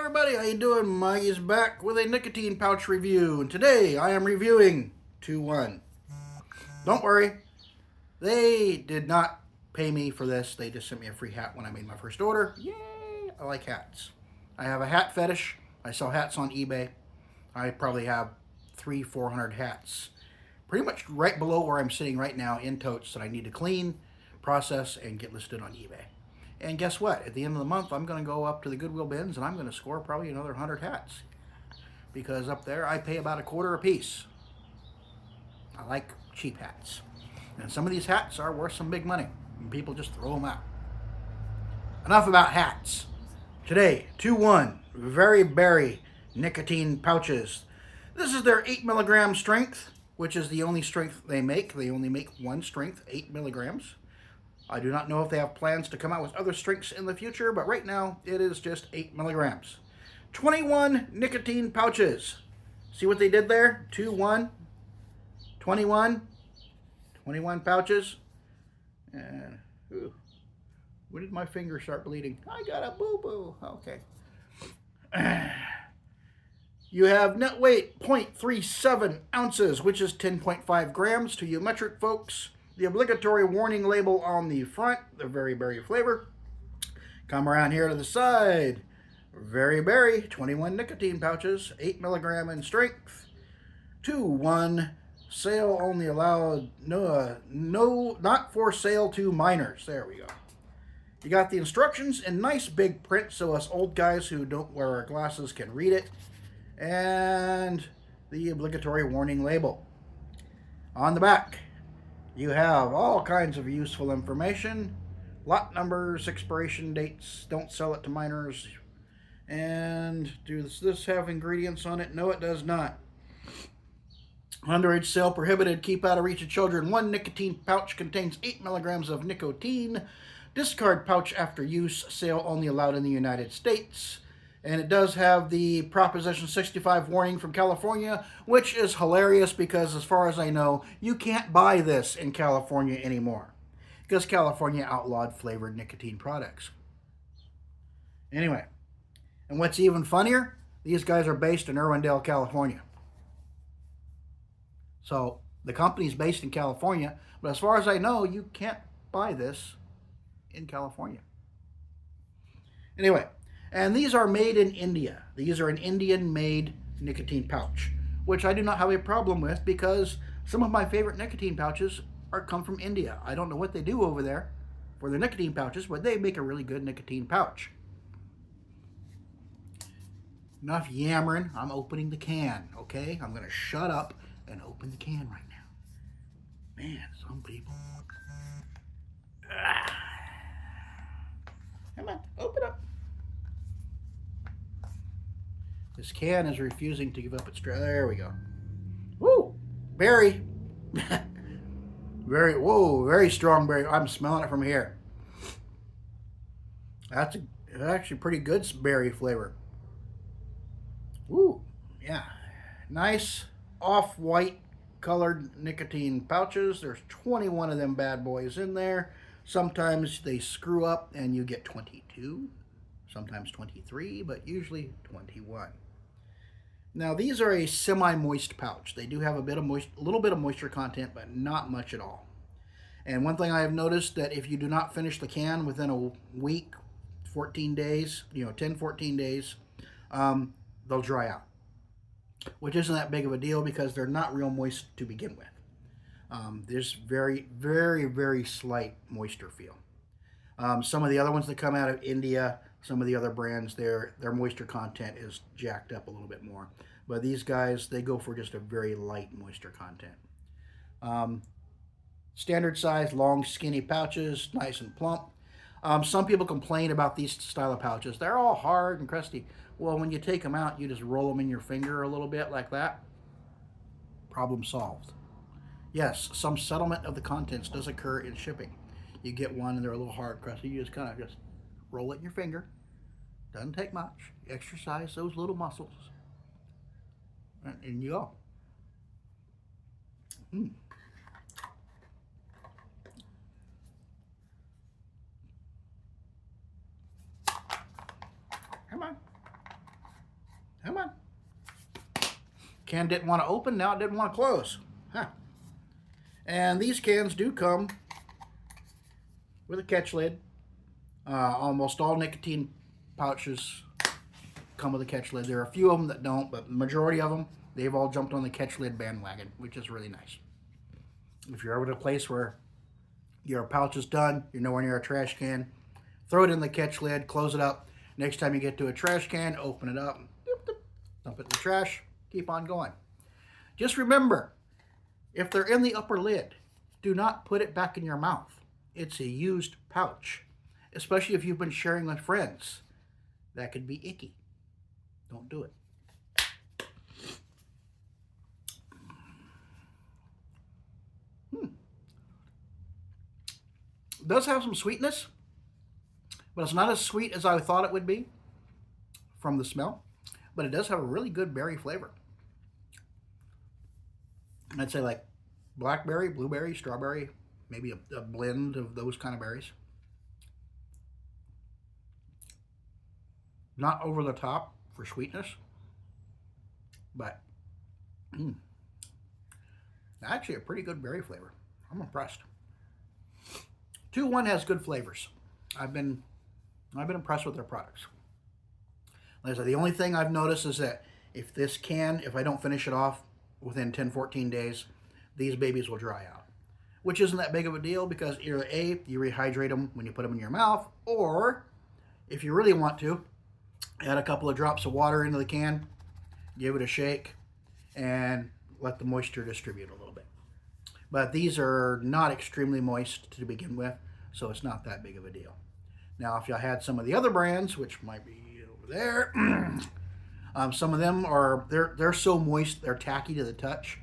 everybody, how you doing? Maggie's back with a nicotine pouch review, and today I am reviewing 2-1. Don't worry, they did not pay me for this. They just sent me a free hat when I made my first order. Yay! I like hats. I have a hat fetish. I sell hats on eBay. I probably have 300-400 hats. Pretty much right below where I'm sitting right now in totes that I need to clean, process, and get listed on eBay. And guess what? At the end of the month, I'm going to go up to the Goodwill bins and I'm going to score probably another 100 hats. Because up there, I pay about $1 a piece. I like cheap hats. And some of these hats are worth some big money. And people just throw them out. Enough about hats. Today, 2-1 Very Berry nicotine pouches. This is their 8 milligram strength, which is the only strength they make. They only make one strength, 8 milligrams. I do not know if they have plans to come out with other strengths in the future, but right now it is just 8 milligrams. 21 nicotine pouches. See what they did there? 2-1, 21 pouches. And ooh, when did my finger start bleeding? I got a boo-boo. Okay. You have net weight 0.37 ounces, which is 10.5 grams to you metric folks. The obligatory warning label on the front, the Very Berry flavor. Come around here to the side. Very Berry, 21 nicotine pouches, 8 milligram in strength. 2-1, sale only allowed, not for sale to minors. There we go. You got the instructions in nice big print so us old guys who don't wear our glasses can read it. And the obligatory warning label. On the back, you have all kinds of useful information, lot numbers, expiration dates, don't sell it to minors, and does this have ingredients on it? No, it does not. Underage sale prohibited, keep out of reach of children. One nicotine pouch contains 8 milligrams of nicotine. Discard pouch after use, sale only allowed in the United States. And it does have the Proposition 65 warning from California, which is hilarious because as far as I know, you can't buy this in California anymore because California outlawed flavored nicotine products. Anyway, and what's even funnier, these guys are based in Irwindale, California. So the company's based in California, but as far as I know, you can't buy this in California. Anyway, and these are made in India. These are an Indian-made nicotine pouch, which I do not have a problem with because some of my favorite nicotine pouches come from India. I don't know what they do over there for their nicotine pouches, but they make a really good nicotine pouch. Enough yammering. I'm opening the can, okay? I'm going to shut up and open the can right now. Man, some people. Come on, open up. This can is refusing to give up its strength. There we go. Woo! Berry. Very strong berry. I'm smelling it from here. That's actually pretty good berry flavor. Woo! Yeah. Nice off-white colored nicotine pouches. There's 21 of them bad boys in there. Sometimes they screw up and you get 22. Sometimes 23, but usually 21. Now these are a semi-moist pouch. They do have a little bit of moisture content, but not much at all. And one thing I have noticed that if you do not finish the can within a week, 14 days, 10, 14 days, they'll dry out. Which isn't that big of a deal because they're not real moist to begin with. There's very, very, very slight moisture feel. Some of the other ones that come out of India, some of the other brands, their moisture content is jacked up a little bit more. But these guys, they go for just a very light moisture content. Standard size, long, skinny pouches, nice and plump. Some people complain about these style of pouches. They're all hard and crusty. Well, when you take them out, you just roll them in your finger a little bit like that. Problem solved. Yes, some settlement of the contents does occur in shipping. You get one and they're a little hard, crusty. You just kind of just roll it in your finger. Doesn't take much. Exercise those little muscles. And you go. Come on. Come on. Can didn't want to open, now it didn't want to close. Huh. And these cans do come with a catch lid. Almost all nicotine pouches come with a catch lid. There are a few of them that don't, but the majority of them, they've all jumped on the catch lid bandwagon, which is really nice. If you're ever at a place where your pouch is done, you're nowhere near a trash can, throw it in the catch lid, close it up. Next time you get to a trash can, open it up, dump it in the trash, keep on going. Just remember, if they're in the upper lid, do not put it back in your mouth. It's a used pouch, especially if you've been sharing with friends. That could be icky. Don't do it. It does have some sweetness, but it's not as sweet as I thought it would be from the smell. But it does have a really good berry flavor. I'd say like blackberry, blueberry, strawberry, maybe a blend of those kind of berries. Not over the top for sweetness, but actually a pretty good berry flavor. I'm impressed. 2-1 has good flavors. I've been impressed with their products. Like I said, the only thing I've noticed is that if I don't finish it off within 10-14 days, these babies will dry out. Which isn't that big of a deal because either A, you rehydrate them when you put them in your mouth, or if you really want to, add a couple of drops of water into the can, give it a shake, and let the moisture distribute a little bit. But these are not extremely moist to begin with, so it's not that big of a deal. Now, if you had some of the other brands, which might be over there, some of them they're so moist, they're tacky to the touch.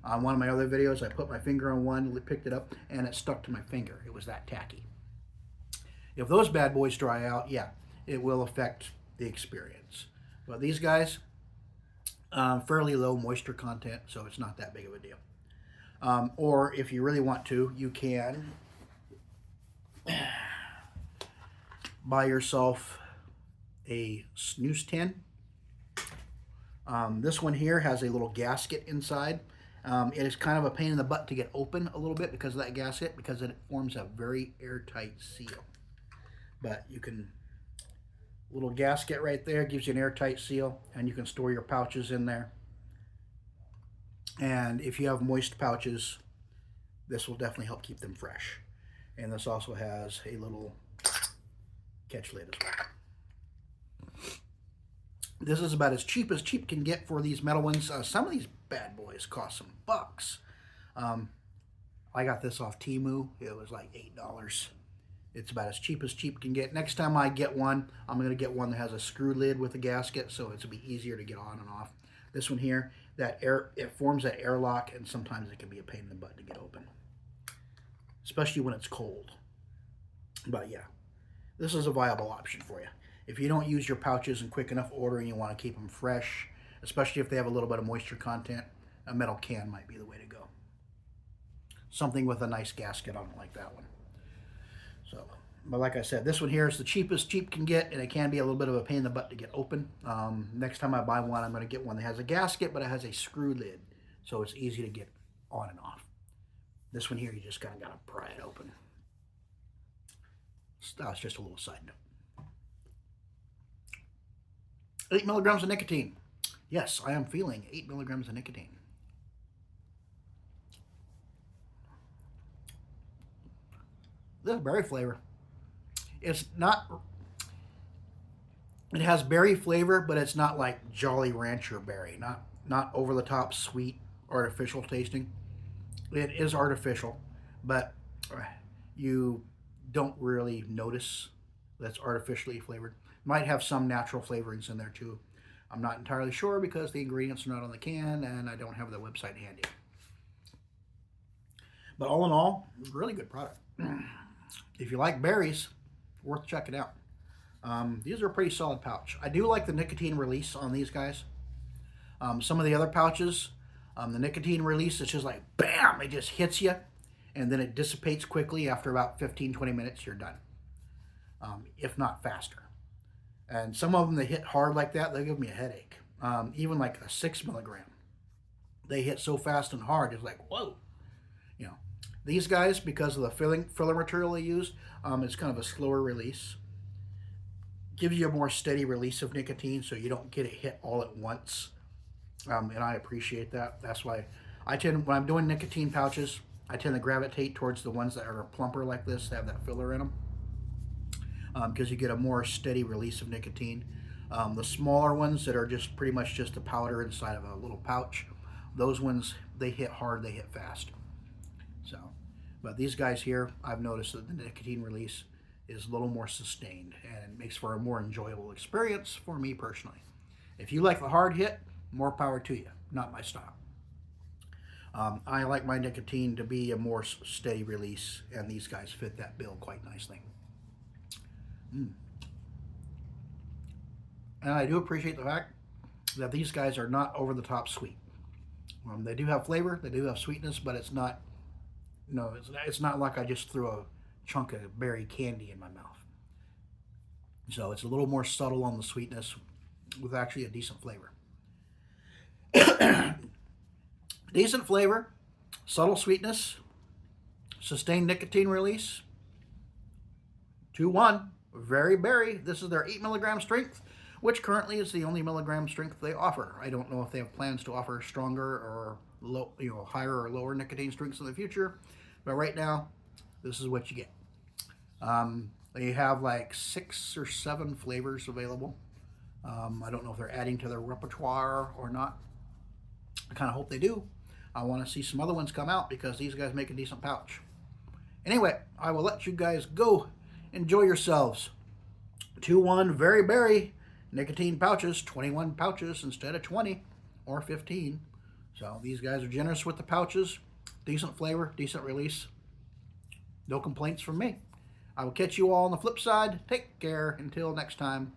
On one of my other videos, I put my finger on one, picked it up, and it stuck to my finger. It was that tacky. If those bad boys dry out, yeah, it will affect the experience. But these guys, fairly low moisture content, so it's not that big of a deal. Or if you really want to, you can buy yourself a snooze tin. This one here has a little gasket inside. It is kind of a pain in the butt to get open a little bit because of that gasket, because it forms a very airtight seal. But you can, little gasket right there gives you an airtight seal, and you can store your pouches in there. And if you have moist pouches, this will definitely help keep them fresh. And this also has a little catch lid as well. This is about as cheap can get for these metal ones. Some of these bad boys cost some bucks. I got this off Temu. It was like $8. It's about as cheap can get. Next time I get one, I'm going to get one that has a screw lid with a gasket, so it'll be easier to get on and off. This one here, it forms that airlock, and sometimes it can be a pain in the butt to get open, especially when it's cold. But yeah, this is a viable option for you. If you don't use your pouches in quick enough order and you want to keep them fresh, especially if they have a little bit of moisture content, a metal can might be the way to go. Something with a nice gasket on it like that one. So, but like I said, this one here is the cheapest cheap can get, and it can be a little bit of a pain in the butt to get open. Next time I buy one, I'm going to get one that has a gasket, but it has a screw lid, so it's easy to get on and off. This one here, you just kind of got to pry it open. So that's just a little side note. 8 milligrams of nicotine. Yes, I am feeling 8 milligrams of nicotine. This is berry flavor. It's not, it has berry flavor, but it's not like Jolly Rancher berry. Not over the top sweet, artificial tasting. It is artificial, but you don't really notice that's artificially flavored. Might have some natural flavorings in there too. I'm not entirely sure because the ingredients are not on the can and I don't have the website handy. But all in all, really good product. If you like berries, worth checking out. These are a pretty solid pouch. I do like the nicotine release on these guys. Some of the other pouches, the nicotine release, it's just like bam, it just hits you and then it dissipates quickly. After about 15-20 minutes, you're done, if not faster. And some of them that hit hard like that, they give me a headache. even like a 6 milligram. They hit so fast and hard, it's like, whoa. You know, these guys, because of the filler material they use, it's kind of a slower release. Gives you a more steady release of nicotine, so you don't get it hit all at once. And I appreciate that. That's why I tend, when I'm doing nicotine pouches, I tend to gravitate towards the ones that are plumper like this, that have that filler in them, because you get a more steady release of nicotine. The smaller ones that are just pretty much just a powder inside of a little pouch, those ones, they hit hard, they hit fast. So, but these guys here, I've noticed that the nicotine release is a little more sustained, and it makes for a more enjoyable experience for me personally. If you like the hard hit, more power to you. Not my style. I like my nicotine to be a more steady release, and these guys fit that bill quite nicely. And I do appreciate the fact that these guys are not over the top sweet. They do have flavor, they do have sweetness, but it's not, no, it's not like I just threw a chunk of berry candy in my mouth. So it's a little more subtle on the sweetness with actually a decent flavor. Decent flavor, subtle sweetness, sustained nicotine release. 2-1, very berry. This is their 8 milligram strength, which currently is the only milligram strength they offer. I don't know if they have plans to offer stronger or low, higher or lower nicotine strengths in the future, but right now, this is what you get. They have like 6 or 7 flavors available. I don't know if they're adding to their repertoire or not. I kind of hope they do. I want to see some other ones come out because these guys make a decent pouch. Anyway, I will let you guys go. Enjoy yourselves. 2-1 very berry nicotine pouches, 21 pouches instead of 20 or 15. So these guys are generous with the pouches. Decent flavor, decent release. No complaints from me. I will catch you all on the flip side. Take care until next time.